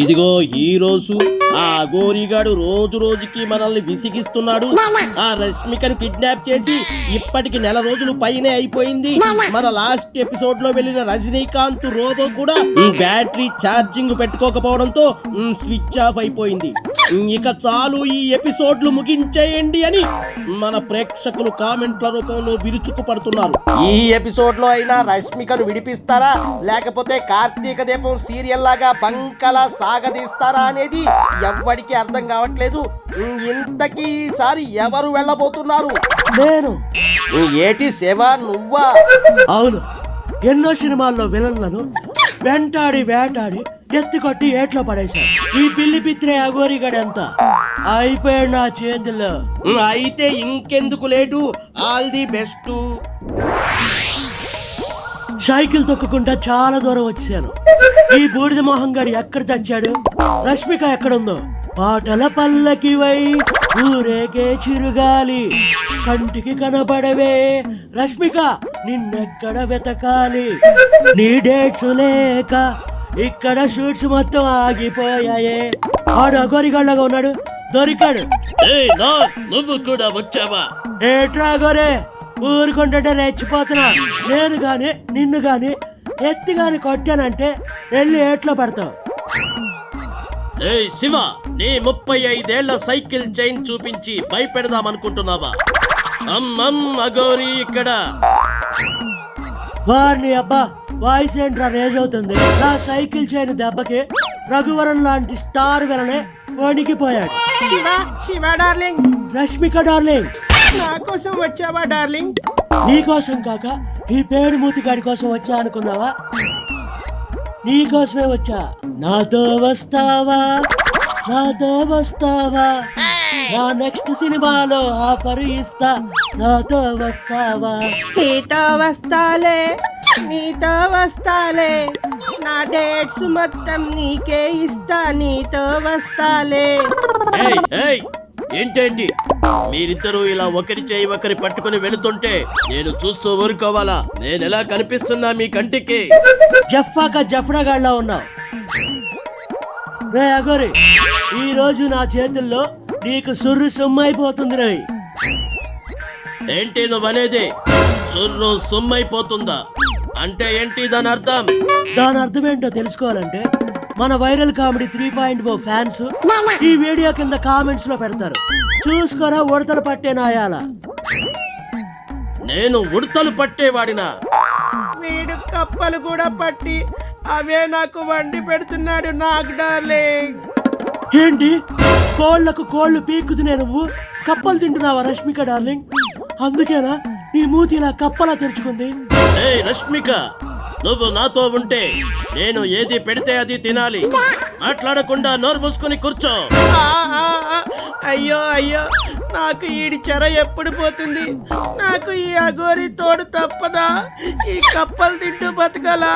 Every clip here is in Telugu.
ఇదిగో ఈ రోజు ఆ గోరిగాడు రోజు రోజుకి మనల్ని విసిగిస్తున్నాడు. ఆ రష్మికని కిడ్నాప్ చేసి ఇప్పటికి 1 నెల రోజులు పైనే అయిపోయింది. మన లాస్ట్ ఎపిసోడ్ లో వెళ్ళిన రజనీకాంత్ రోబో కూడా బ్యాటరీ ఛార్జింగ్ పెట్టుకోకపోవడంతో స్విచ్ ఆఫ్ అయిపోయింది. ఇక చాలు, ఈ ఎపిసోడ్లు ముగించేయండి అని మన ప్రేక్షకులు కామెంట్ల రూపంలో విరుచుకు పడుతున్నారు. ఈ ఎపిసోడ్ లో అయినా రష్మికను విడిపిస్తారా, లేకపోతే కార్తీక దీపం సీరియల్ లాగా బంకలా సాగదీస్తారా అనేది ఎవ్వడికి అర్థం కావట్లేదు. ఇంతకీ ఈసారి ఎవరు వెళ్ళబోతున్నారు? నేను. ఏటి శివ, నువ్వా? అవును, ఎన్నో సినిమాల్లో విలన్లను వెంటాడి వేటాడి ఎత్తుకొట్టి ఏట్లో పడేశాడు. ఈ పిల్లి పిత్రే అఘోరిగాడు ఎంత అయిపోయాడు నా చేతుల్లో. అయితే ఇంకెందుకు late, all the best. Cycle తొక్కుకుంటా చాలా దూరం వచ్చాను. ఈ బూడిద మొహం గారు ఎక్కడ తెచ్చాడు? రష్మిక ఎక్కడుందో? పాటల పల్లకివై ఊరేగే చిరుగాలి, కంటికి కనబడవే రష్మిక, నిన్నెక్కడ వెతకాలి? నీ డేట్స్ లేక ఇక్కడ షూట్స్ మొత్తం ఆగిపోయాయే. ఆడు అఘోరిగాళ్ళగా ఉన్నాడు, దొరికాడు. నువ్వు కూడా వచ్చావా? ఏట్రా గోరే, ఊరుకుంటుంటే రెచ్చిపోతున్నా. నేను గాని నిన్ను గాని ఎత్తి గాని కొట్టానంటే వెళ్ళి ఏట్లో పడతావు. శివ, నీ 35 ఏళ్ల సైకిల్ చైన్ చూపించి భయపెడదామనుకుంటున్నావా? అఘోరి ఇక్కడ. వారిని అబ్బా, వాయిస్ ఏంట్రా రేజ్ అవుతుంది. నా సైకిల్ చైన్ దెబ్బకి రఘువరన్ లాంటి స్టార్ విలనే వణికిపోయాడు. శివ డార్లింగ్, రష్మిక డార్లింగ్, నా కోసం వచ్చావా డార్లింగ్? నీ కోసం కాక ఈ పేడు మూతి గాడి కోసం వచ్చా అనుకున్నావా? నీ కోసమే వచ్చా. నాతో వస్తావా, నాతో వస్తావా, నా నెక్స్ట్ సినిమాలో ఆఫర్ ఇస్తా, నాతో వస్తావా? నీతో వస్తాలే, నీతో వస్తాలే, నా డేట్స్ మొత్తం నీకే ఇస్తా, నీతో వస్తాలే. ఏంటండి మీరిద్దరూ ఇలా ఒకరి చేయి ఒకరి పట్టుకుని వెళుతుంటే నేను చూస్తూ ఊరుకోవాలా? నేను ఎలా కనిపిస్తున్నా మీ కంటికి? జఫ్ఫాక జఫ్రాగాళ్ళ ఉన్నావు. రే అగోరి, ఈ రోజు నా చేతుల్లో నీకు సుర్రు సొమ్మైపోతుంది రే. ఏంటి నువ్వనేది? సుర్రు సొమ్మైపోతుందా అంటే ఏంటి దాని అర్థం? దాని అర్థం ఏంటో తెలుసుకోవాలంటే మన వైరల్ కామెడీ 3.0 ఫ్యాన్స్ ఈ వీడియో కింద కామెంట్స్ లో పెడతారు. చూసుకోరా, ఉడతలు పట్టే నాయాల. నేను ఉడతలు పట్టేవాడినా? వీడు కప్పలు కూడా పట్టి అవే నాకు వండి పెడుతున్నాడు నాకు డార్లింగ్. ఏంటి, కోళ్లకు కోళ్లు పీక్కుతున్నా నువ్వు కప్పలు తింటున్నావా రష్మిక డార్లింగ్? అందుకేనా నీ మూతి ఇలా కప్పలా తెరుచుకుంది? రష్మిక, నువ్వు నాతో ఉంటే నేను ఏది పెడితే అది తినాలి. మాట్లాడకుండా నోరు మూసుకొని కూర్చో. అయ్యో అయ్యో, నాకు ఈడి చెర ఎప్పుడు పోతుంది? నాకు ఈ అఘోరి తోడు తప్పదా? ఈ కప్పలు తింటూ బతకాలా?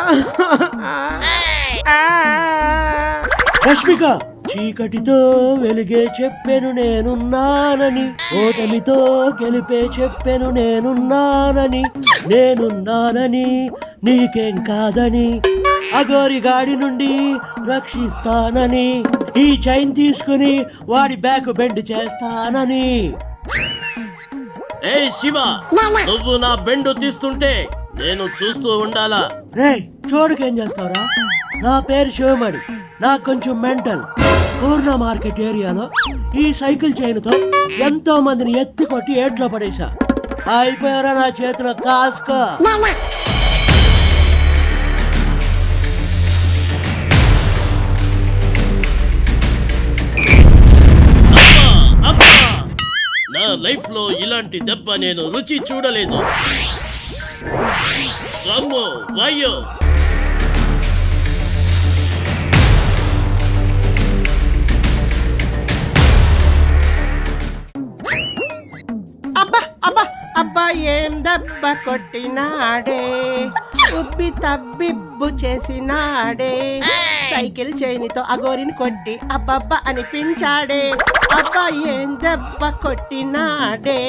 రష్మిక, చీకటితో వెలుగే చెప్పెను నేనున్నానని, ఓటమితో గెలిపే చెప్పెను నేనున్నానని, నేనున్నానని నీకేం కాదని, అఘోరి గాడి నుండి రక్షిస్తానని, ఈ చైన్ తీసుకుని వాడి బ్యాక్ బెండ్ చేస్తానని. శివ, నువ్వు నా బెండు తీస్తుంటే నేను చూస్తూ ఉండాలా? రే, చూడకేం చేస్తావురా? నా పేరు శివమణి, నాకు కొంచెం మెంటల్. పూర్ణ మార్కెట్ ఏరియాలో ఈ సైకిల్ చైన్తో ఎంతో మందిని ఎత్తి కొట్టి ఏట్లో పడేశా. అయిపోయారా నా చేతిలో కాసుకో. నా లైఫ్ లో ఇలాంటి దెబ్బ నేను రుచి చూడలేదు. రమ్మో వాయో. అబ్బా అబ్బా అబ్బా, ఏం దెబ్బ కొట్టినాడే, ఉబ్బి తబ్బిబ్బు చేసినాడే, సైకిల్ చైన్తో అఘోరిని కొట్టి అబ్బబ్బా అనిపించాడే. అబ్బా, ఏం దెబ్బ కొట్టినాడే.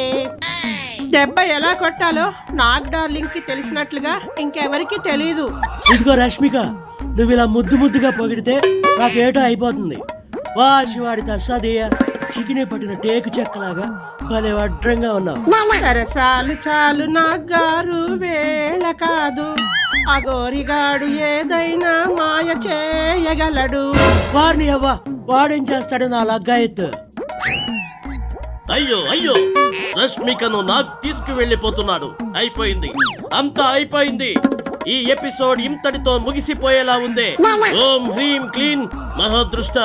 దెబ్బ ఎలా కొట్టాలో నాకు డార్లింగ్ కి తెలిసినట్లుగా ఇంకెవరికి తెలీదు. ఇదిగో రష్మిక, నువ్వు ఇలా ముద్దు ముద్దుగా పొగిడితే నాకేటో అయిపోతుంది. వా శివాడి తస్సాదయ్య, చికినే పట్టిన టేకు చెక్కలాగా భలే అడ్రంగా ఉన్నావు. సరసాలు చాలు నాగారు, వేళ కాదు. అగోరిగాడు ఏదైనా మాయ చేయగలడు. వాడిని అవ్వా, వాడేం చేస్తాడు నా లగ్గాయత్తు. అయ్యో అయ్యో, రష్మికను నాకు తీసుకువెళ్ళిపోతున్నాడు. అయిపోయింది, అంతా అయిపోయింది. ఈ ఎపిసోడ్ ఇంతటితో ముగిసిపోయేలా ఉంది. ఓం హ్రీం క్లీన్ మహాదృష్ట,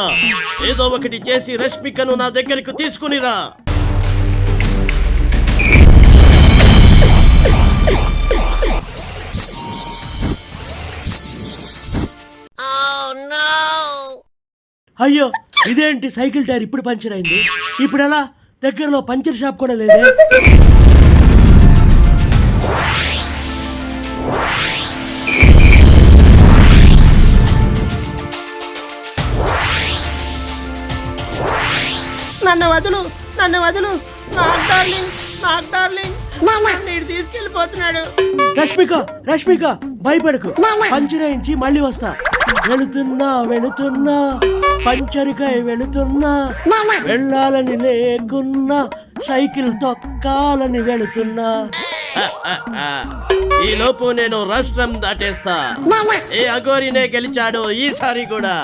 ఏదో ఒకటి చేసి రష్మికను నా దగ్గరకు తీసుకునిరా. అయ్యో, ఇదేంటి సైకిల్ టైర్ ఇప్పుడు పంచర్ అయింది? ఇప్పుడు ఎలా? దగ్గరలో పంచర్ షాప్ కూడా లేదే. నన్ను వదులు, నన్ను వదులు. నాకు డార్లింగ్, నాకు డార్లింగ్, నీడు తీసుకెళ్ళిపోతున్నాడు. రష్మిక, రష్మిక భయపడకు, పంచర్ అయించి మళ్ళీ వస్తా. వెళుతున్నా వెళుతున్నా, పంచరికై వెళుతున్నా, వెళ్ళాలని లేకున్నా, సైకిల్ తొక్కాలని వెళుతున్నా. ఈ లోపు నేను రాష్ట్రం దాటేస్తా. ఏ అఘోరినే గెలిచాడు ఈసారి కూడా.